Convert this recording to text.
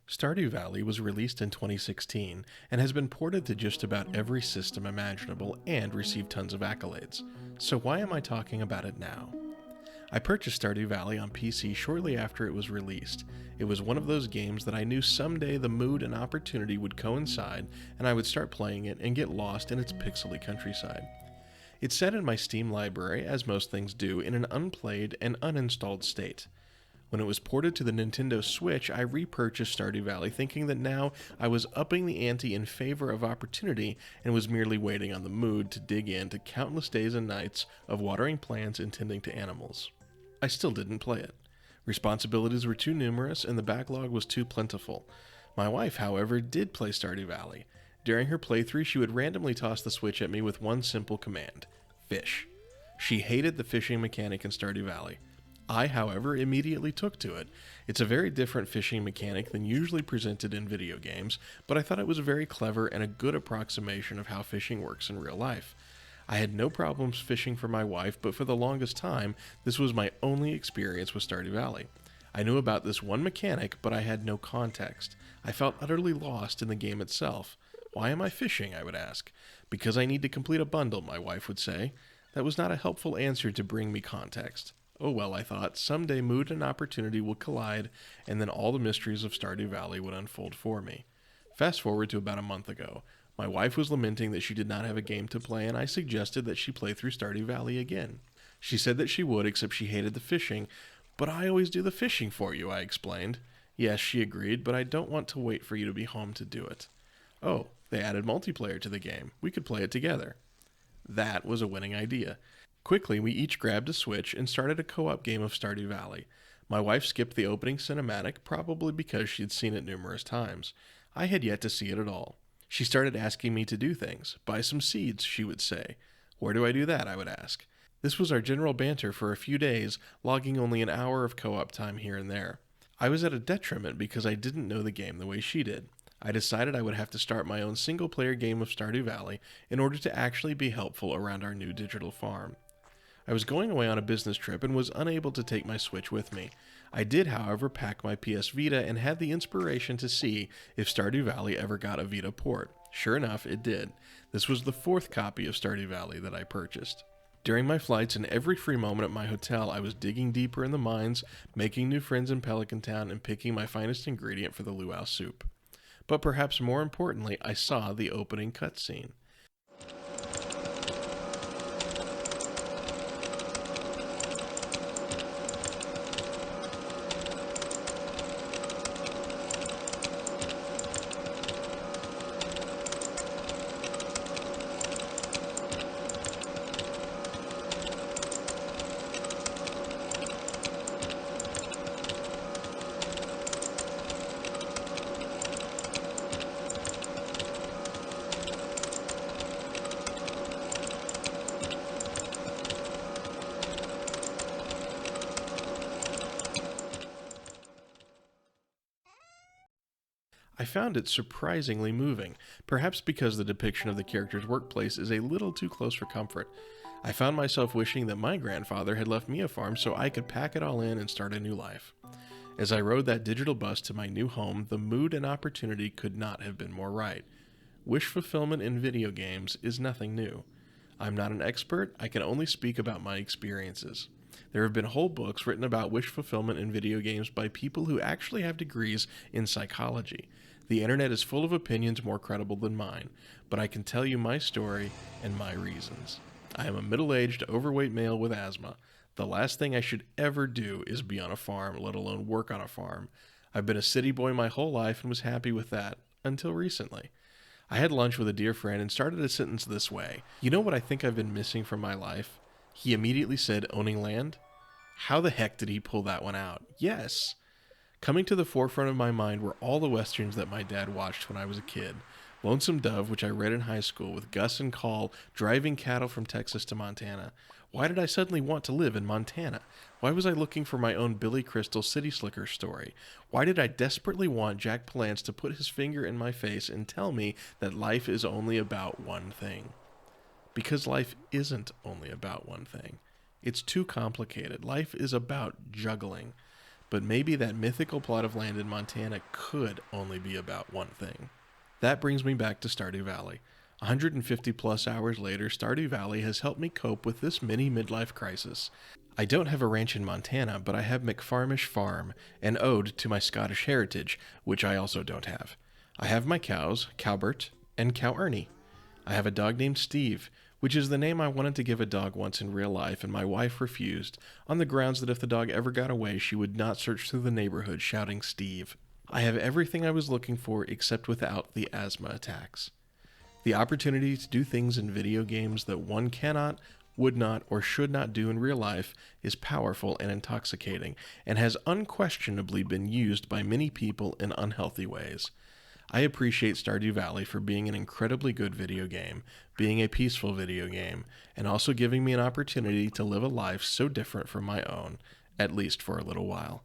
Stardew Valley was released in 2016 and has been ported to just about every system imaginable and received tons of accolades. So why am I talking about it now? I purchased Stardew Valley on PC shortly after it was released. It was one of those games that I knew someday the mood and opportunity would coincide and I would start playing it and get lost in its pixely countryside. It's set in my Steam library, as most things do, in an unplayed and uninstalled state. When it was ported to the Nintendo Switch, I repurchased Stardew Valley thinking that now I was upping the ante in favor of opportunity and was merely waiting on the mood to dig into countless days and nights of watering plants and tending to animals. I still didn't play it. Responsibilities were too numerous and the backlog was too plentiful. My wife, however, did play Stardew Valley. During her playthrough, she would randomly toss the Switch at me with one simple command: fish. She hated the fishing mechanic in Stardew Valley. I, however, immediately took to it. It's a very different fishing mechanic than usually presented in video games, but I thought it was very clever and a good approximation of how fishing works in real life. I had no problems fishing for my wife, but for the longest time, this was my only experience with Stardew Valley. I knew about this one mechanic, but I had no context. I felt utterly lost in the game itself. Why am I fishing, I would ask. Because I need to complete a bundle, my wife would say. That was not a helpful answer to bring me context. Oh well, I thought, someday mood and opportunity will collide, and then all the mysteries of Stardew Valley would unfold for me. Fast forward to about a month ago. My wife was lamenting that she did not have a game to play, and I suggested that she play through Stardew Valley again. She said that she would, except she hated the fishing. But I always do the fishing for you, I explained. Yes, she agreed, but I don't want to wait for you to be home to do it. Oh, they added multiplayer to the game. We could play it together. That was a winning idea. Quickly, we each grabbed a Switch and started a co-op game of Stardew Valley. My wife skipped the opening cinematic, probably because she had seen it numerous times. I had yet to see it at all. She started asking me to do things. Buy some seeds, she would say. Where do I do that, I would ask. This was our general banter for a few days, logging only an hour of co-op time here and there. I was at a detriment because I didn't know the game the way she did. I decided I would have to start my own single-player game of Stardew Valley in order to actually be helpful around our new digital farm. I was going away on a business trip and was unable to take my Switch with me. I did, however, pack my PS Vita and had the inspiration to see if Stardew Valley ever got a Vita port. Sure enough, it did. This was the fourth copy of Stardew Valley that I purchased. During my flights and every free moment at my hotel, I was digging deeper in the mines, making new friends in Pelican Town, and picking my finest ingredient for the luau soup. But perhaps more importantly, I saw the opening cutscene. I found it surprisingly moving, perhaps because the depiction of the character's workplace is a little too close for comfort. I found myself wishing that my grandfather had left me a farm so I could pack it all in and start a new life. As I rode that digital bus to my new home, the mood and opportunity could not have been more right. Wish fulfillment in video games is nothing new. I'm not an expert, I can only speak about my experiences. There have been whole books written about wish fulfillment in video games by people who actually have degrees in psychology. The internet is full of opinions more credible than mine, but I can tell you my story and my reasons. I am a middle-aged, overweight male with asthma. The last thing I should ever do is be on a farm, let alone work on a farm. I've been a city boy my whole life and was happy with that, until recently. I had lunch with a dear friend and started a sentence this way: "You know what I think I've been missing from my life?" He immediately said, "Owning land." How the heck did he pull that one out? Yes! Coming to the forefront of my mind were all the westerns that my dad watched when I was a kid. Lonesome Dove, which I read in high school, with Gus and Call driving cattle from Texas to Montana. Why did I suddenly want to live in Montana? Why was I looking for my own Billy Crystal City Slicker story? Why did I desperately want Jack Palance to put his finger in my face and tell me that life is only about one thing? Because life isn't only about one thing. It's too complicated. Life is about juggling. but maybe that mythical plot of land in Montana could only be about one thing. That brings me back to Stardew Valley. 150 plus hours later, Stardew Valley has helped me cope with this mini midlife crisis. I don't have a ranch in Montana, but I have McFarmish Farm, an ode to my Scottish heritage, which I also don't have. I have my cows, Cowbert and Cow Ernie. I have a dog named Steve, which is the name I wanted to give a dog once in real life, and my wife refused, on the grounds that if the dog ever got away, she would not search through the neighborhood shouting Steve. I have everything I was looking for except without the asthma attacks. The opportunity to do things in video games that one cannot, would not, or should not do in real life is powerful and intoxicating, and has unquestionably been used by many people in unhealthy ways. I appreciate Stardew Valley for being an incredibly good video game, being a peaceful video game, and also giving me an opportunity to live a life so different from my own, at least for a little while.